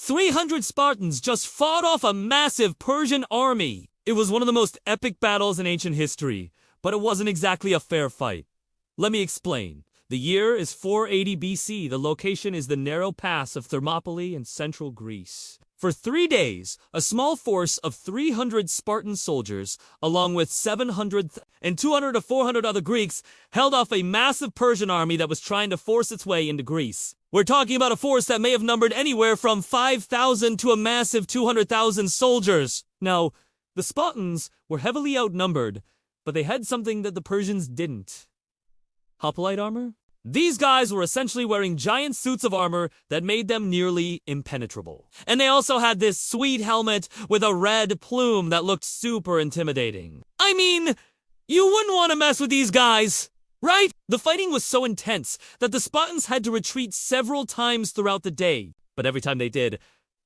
300 Spartans just fought off a massive Persian army. It was one of the most epic battles in ancient history, but it wasn't exactly a fair fight. Let me explain. The year is 480 BC. The location is the narrow pass of Thermopylae in central Greece. For 3 days, a small force of 300 Spartan soldiers, along with 700 and 200 to 400 other Greeks, held off a massive Persian army that was trying to force its way into Greece. We're talking about a force that may have numbered anywhere from 5,000 to a massive 200,000 soldiers. Now, the Spartans were heavily outnumbered, but they had something that the Persians didn't. Hoplite armor? These guys were essentially wearing giant suits of armor that made them nearly impenetrable. And they also had this sweet helmet with a red plume that looked super intimidating. I mean, you wouldn't want to mess with these guys, right? The fighting was so intense that the Spartans had to retreat several times throughout the day. But every time they did,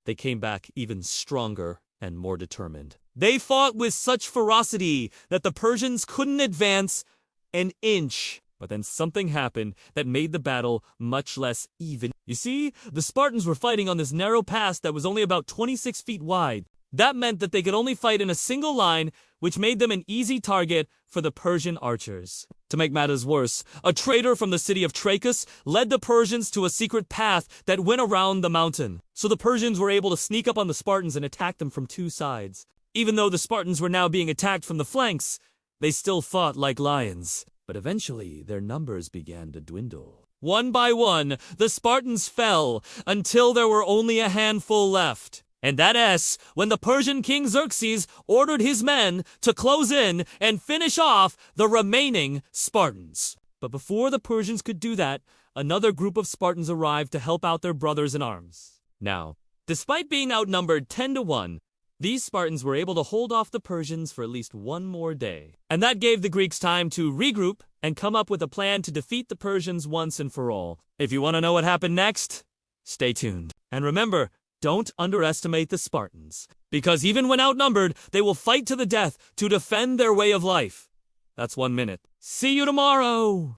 they came back even stronger and more determined. They fought with such ferocity that the Persians couldn't advance an inch. But then something happened that made the battle much less even. You see, the Spartans were fighting on this narrow pass that was only about 26 feet wide. That meant that they could only fight in a single line, which made them an easy target for the Persian archers. To make matters worse, a traitor from the city of Trachis led the Persians to a secret path that went around the mountain. So the Persians were able to sneak up on the Spartans and attack them from two sides. Even though the Spartans were now being attacked from the flanks, they still fought like lions. But eventually, their numbers began to dwindle. One by one, the Spartans fell until there were only a handful left. And that's when the Persian king Xerxes ordered his men to close in and finish off the remaining Spartans. But before the Persians could do that, another group of Spartans arrived to help out their brothers in arms. Now, despite being outnumbered 10 to 1, these Spartans were able to hold off the Persians for at least one more day. And that gave the Greeks time to regroup and come up with a plan to defeat the Persians once and for all. If you want to know what happened next, stay tuned. And remember, don't underestimate the Spartans, because even when outnumbered, they will fight to the death to defend their way of life. That's 1 minute. See you tomorrow!